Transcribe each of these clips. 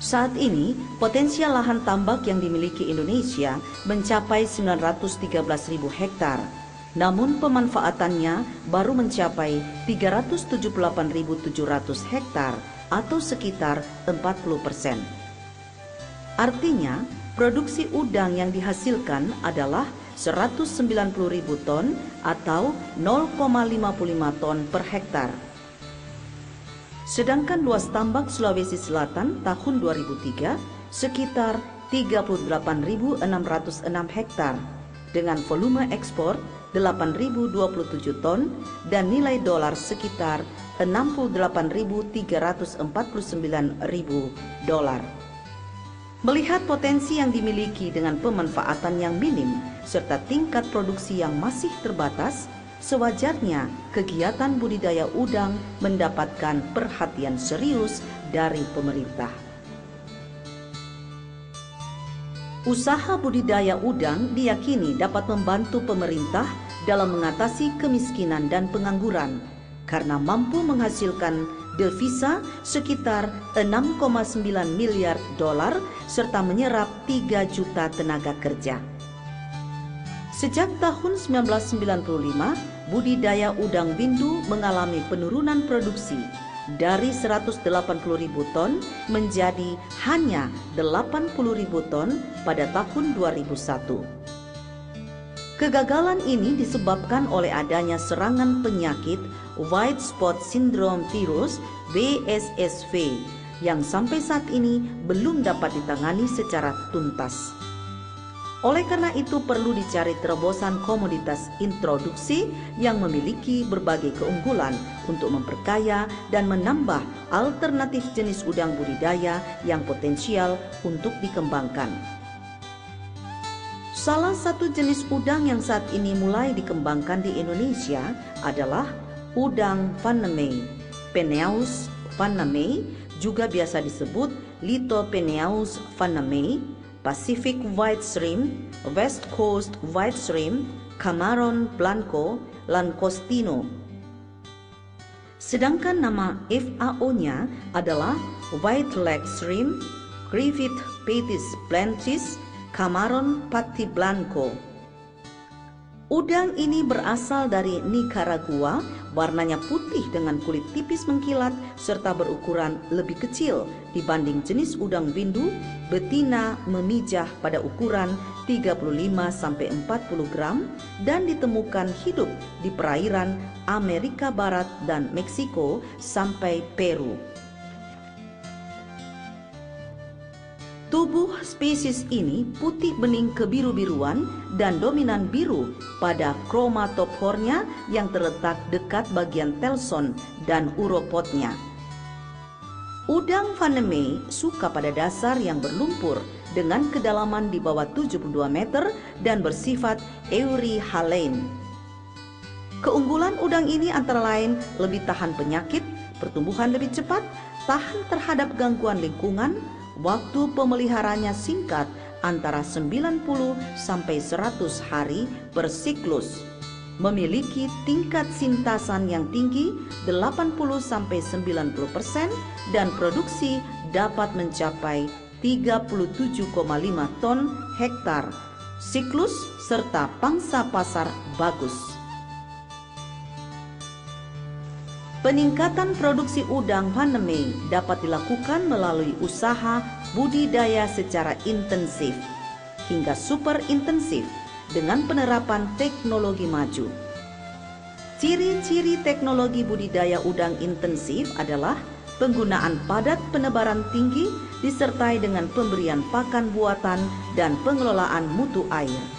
Saat ini, potensial lahan tambak yang dimiliki Indonesia mencapai 913.000 hektar. Namun pemanfaatannya baru mencapai 378.700 hektar atau sekitar 40%. Artinya, produksi udang yang dihasilkan adalah 190.000 ton atau 0,55 ton per hektar. Sedangkan luas tambak Sulawesi Selatan tahun 2003 sekitar 38.606 hektar dengan volume ekspor 8.027 ton dan nilai dolar sekitar 68.349.000 dolar. Melihat potensi yang dimiliki dengan pemanfaatan yang minim serta tingkat produksi yang masih terbatas, sewajarnya kegiatan budidaya udang mendapatkan perhatian serius dari pemerintah. Usaha budidaya udang diyakini dapat membantu pemerintah dalam mengatasi kemiskinan dan pengangguran karena mampu menghasilkan devisa sekitar 6,9 miliar dolar serta menyerap 3 juta tenaga kerja. Sejak tahun 1995, budidaya udang windu mengalami penurunan produksi dari 180.000 ton menjadi hanya 80.000 ton pada tahun 2001. Kegagalan ini disebabkan oleh adanya serangan penyakit White Spot Syndrome Virus (WSSV) yang sampai saat ini belum dapat ditangani secara tuntas. Oleh karena itu perlu dicari terobosan komoditas introduksi yang memiliki berbagai keunggulan untuk memperkaya dan menambah alternatif jenis udang budidaya yang potensial untuk dikembangkan. Salah satu jenis udang yang saat ini mulai dikembangkan di Indonesia adalah udang Vannemei, Penaeus vannemei, juga biasa disebut Lithopenaeus vannemei, Pacific White Shrimp, West Coast White Shrimp, Camarón Blanco, Lancostino. Sedangkan nama FAO-nya adalah White Leg Shrimp, Griffith Petis Blanchis, Camarón Pati Blanco. Udang ini berasal dari Nicaragua, warnanya putih dengan kulit tipis mengkilat serta berukuran lebih kecil dibanding jenis udang windu. Betina memijah pada ukuran 35-40 gram dan ditemukan hidup di perairan Amerika Barat dan Meksiko sampai Peru. Tubuh spesies ini putih bening kebiru-biruan dan dominan biru pada chromatophornya yang terletak dekat bagian telson dan uropodnya. Udang Vannemei suka pada dasar yang berlumpur dengan kedalaman di bawah 72 meter dan bersifat euryhalaen. Keunggulan udang ini antara lain lebih tahan penyakit, pertumbuhan lebih cepat, tahan terhadap gangguan lingkungan, waktu pemeliharanya singkat antara 90 sampai 100 hari per siklus. Memiliki tingkat sintasan yang tinggi 80 sampai 90% dan produksi dapat mencapai 37,5 ton hektar siklus serta pangsa pasar bagus. Peningkatan produksi udang Vannemei dapat dilakukan melalui usaha budidaya secara intensif hingga super intensif dengan penerapan teknologi maju. Ciri-ciri teknologi budidaya udang intensif adalah penggunaan padat penebaran tinggi disertai dengan pemberian pakan buatan dan pengelolaan mutu air.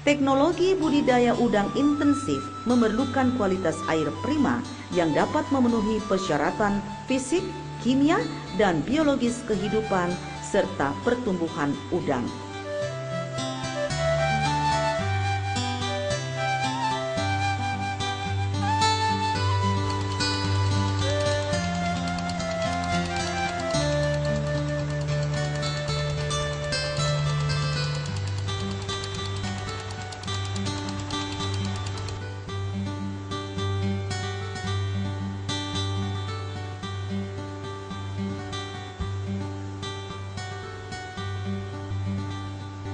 Teknologi budidaya udang intensif memerlukan kualitas air prima yang dapat memenuhi persyaratan fisik, kimia, dan biologis kehidupan serta pertumbuhan udang.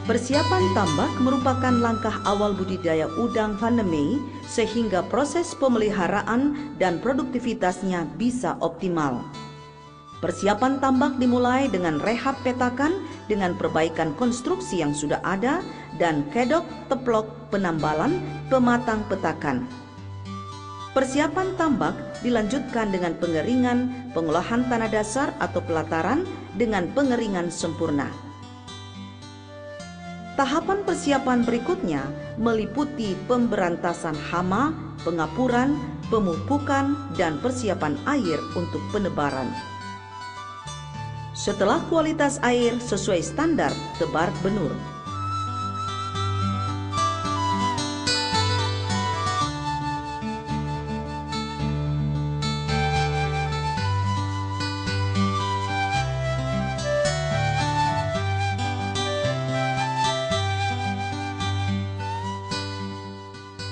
Persiapan tambak merupakan langkah awal budidaya udang Van de Mei sehingga proses pemeliharaan dan produktivitasnya bisa optimal. Persiapan tambak dimulai dengan rehab petakan dengan perbaikan konstruksi yang sudah ada dan kedok, teplok, penambalan, pematang petakan. Persiapan tambak dilanjutkan dengan pengeringan, pengolahan tanah dasar atau pelataran dengan pengeringan sempurna. Tahapan persiapan berikutnya meliputi pemberantasan hama, pengapuran, pemupukan, dan persiapan air untuk penebaran. Setelah kualitas air sesuai standar, tebar benur.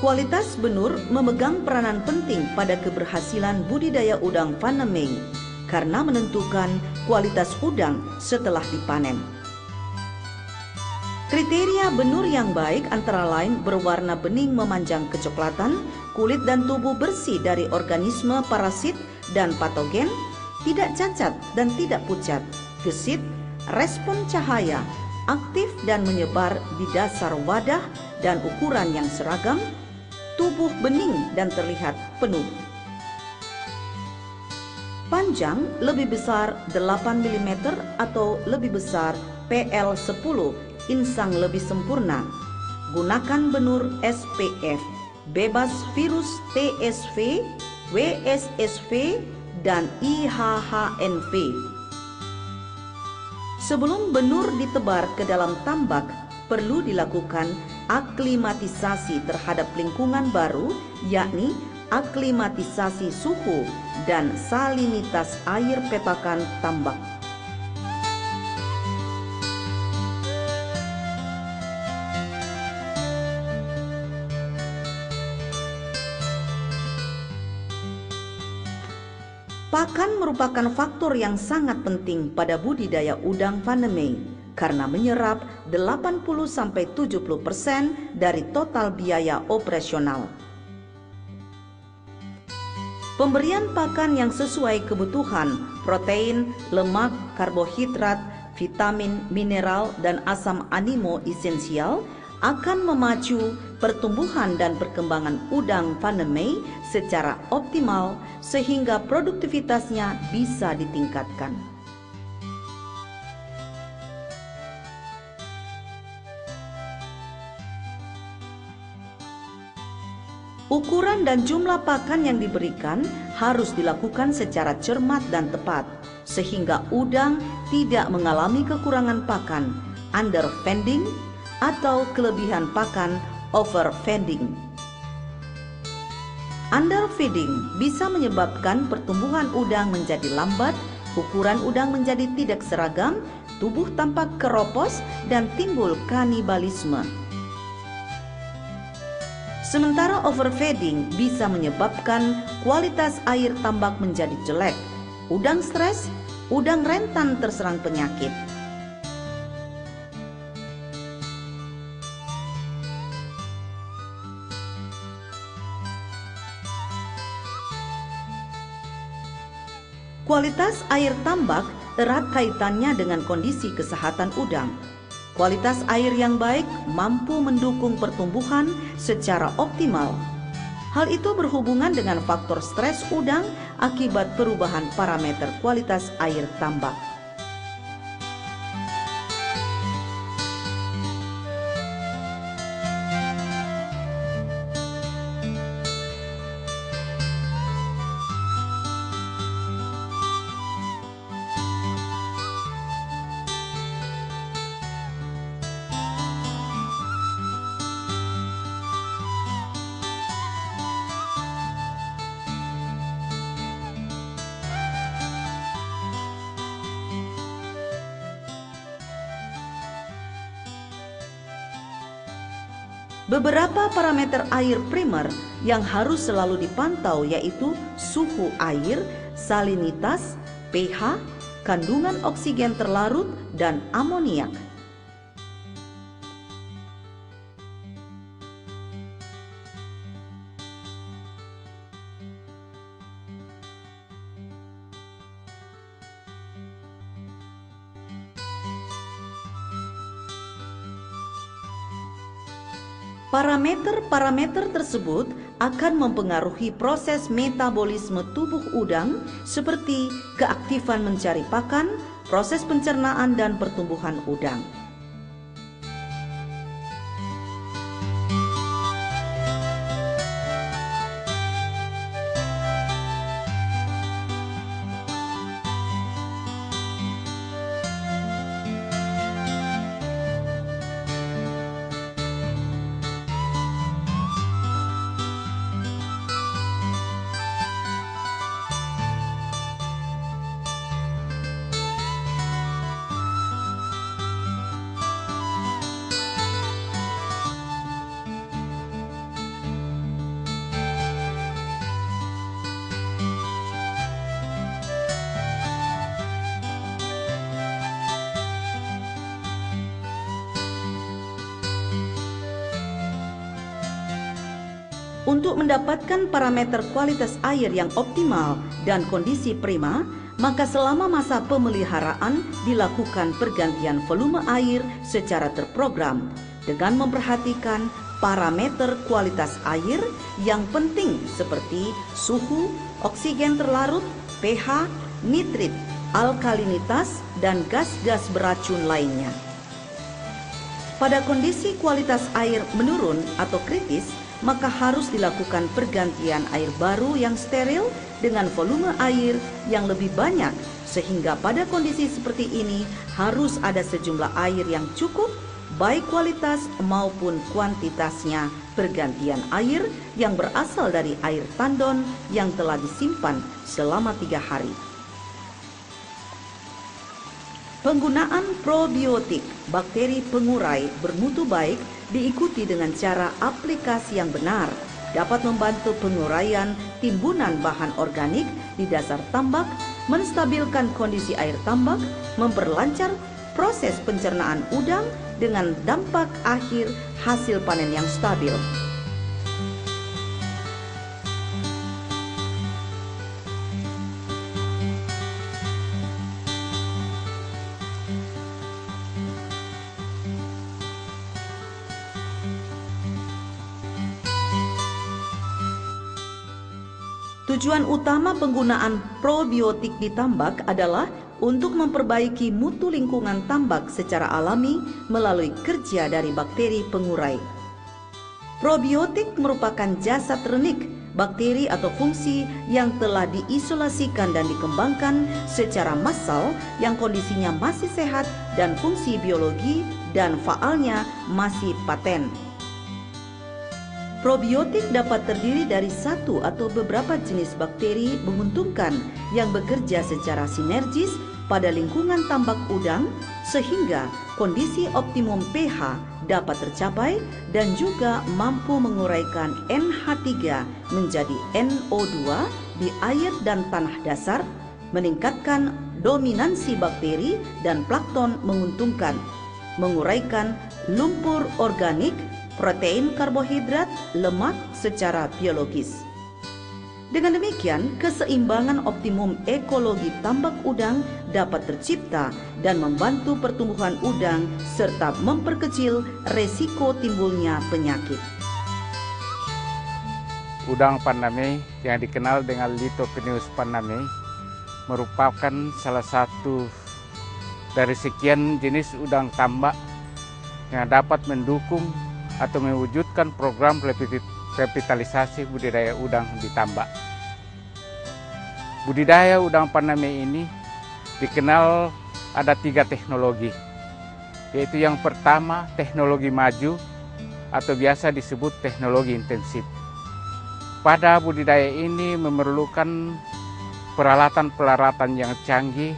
Kualitas benur memegang peranan penting pada keberhasilan budidaya udang Van de Mei karena menentukan kualitas udang setelah dipanen. Kriteria benur yang baik antara lain berwarna bening memanjang kecoklatan, kulit dan tubuh bersih dari organisme parasit dan patogen, tidak cacat dan tidak pucat, gesit, respon cahaya, aktif dan menyebar di dasar wadah dan ukuran yang seragam, tubuh bening dan terlihat penuh. Panjang lebih besar 8 mm atau lebih besar PL10, insang lebih sempurna. Gunakan benur SPF, bebas virus TSV, WSSV, dan IHHNV. Sebelum benur ditebar ke dalam tambak, perlu dilakukan aklimatisasi terhadap lingkungan baru, yakni aklimatisasi suhu dan salinitas air petakan tambak. Pakan merupakan faktor yang sangat penting pada budidaya udang Van de Mei karena menyerap 80-70% dari total biaya operasional. Pemberian pakan yang sesuai kebutuhan protein, lemak, karbohidrat, vitamin, mineral, dan asam amino esensial akan memacu pertumbuhan dan perkembangan udang Van de Mei secara optimal sehingga produktivitasnya bisa ditingkatkan. Ukuran dan jumlah pakan yang diberikan harus dilakukan secara cermat dan tepat, sehingga udang tidak mengalami kekurangan pakan, underfeeding, atau kelebihan pakan, overfeeding. Underfeeding bisa menyebabkan pertumbuhan udang menjadi lambat, ukuran udang menjadi tidak seragam, tubuh tampak keropos, dan timbul kanibalisme. Sementara overfeeding bisa menyebabkan kualitas air tambak menjadi jelek, udang stres, udang rentan terserang penyakit. Kualitas air tambak erat kaitannya dengan kondisi kesehatan udang. Kualitas air yang baik mampu mendukung pertumbuhan secara optimal. Hal itu berhubungan dengan faktor stres udang akibat perubahan parameter kualitas air tambak. Beberapa parameter air primer yang harus selalu dipantau yaitu suhu air, salinitas, pH, kandungan oksigen terlarut, dan amoniak. Parameter-parameter tersebut akan mempengaruhi proses metabolisme tubuh udang seperti keaktifan mencari pakan, proses pencernaan dan pertumbuhan udang. Untuk mendapatkan parameter kualitas air yang optimal dan kondisi prima, maka selama masa pemeliharaan dilakukan pergantian volume air secara terprogram dengan memperhatikan parameter kualitas air yang penting seperti suhu, oksigen terlarut, pH, nitrit, alkalinitas, dan gas-gas beracun lainnya. Pada kondisi kualitas air menurun atau kritis, maka harus dilakukan pergantian air baru yang steril dengan volume air yang lebih banyak, sehingga pada kondisi seperti ini harus ada sejumlah air yang cukup, baik kualitas maupun kuantitasnya. Pergantian air yang berasal dari air tandon yang telah disimpan selama 3 hari. Penggunaan probiotik bakteri pengurai bermutu baik diikuti dengan cara aplikasi yang benar dapat membantu penguraian timbunan bahan organik di dasar tambak, menstabilkan kondisi air tambak, memperlancar proses pencernaan udang dengan dampak akhir hasil panen yang stabil. Tujuan utama penggunaan probiotik di tambak adalah untuk memperbaiki mutu lingkungan tambak secara alami melalui kerja dari bakteri pengurai. Probiotik merupakan jasad renik bakteri atau fungsi yang telah diisolasikan dan dikembangkan secara massal yang kondisinya masih sehat dan fungsi biologi dan faalnya masih paten. Probiotik dapat terdiri dari satu atau beberapa jenis bakteri menguntungkan yang bekerja secara sinergis pada lingkungan tambak udang sehingga kondisi optimum pH dapat tercapai dan juga mampu menguraikan NH3 menjadi NO2 di air dan tanah dasar, meningkatkan dominansi bakteri dan plankton menguntungkan, menguraikan lumpur organik, protein, karbohidrat, lemak secara biologis. Dengan demikian, keseimbangan optimum ekologi tambak udang dapat tercipta dan membantu pertumbuhan udang serta memperkecil resiko timbulnya penyakit. Udang Paname yang dikenal dengan Lithopeneus paname merupakan salah satu dari sekian jenis udang tambak yang dapat mendukung atau mewujudkan program revitalisasi budidaya udang di tambak. Budidaya udang Paname ini dikenal ada 3 teknologi, yaitu yang pertama teknologi maju atau biasa disebut teknologi intensif. Pada budidaya ini memerlukan peralatan-peralatan yang canggih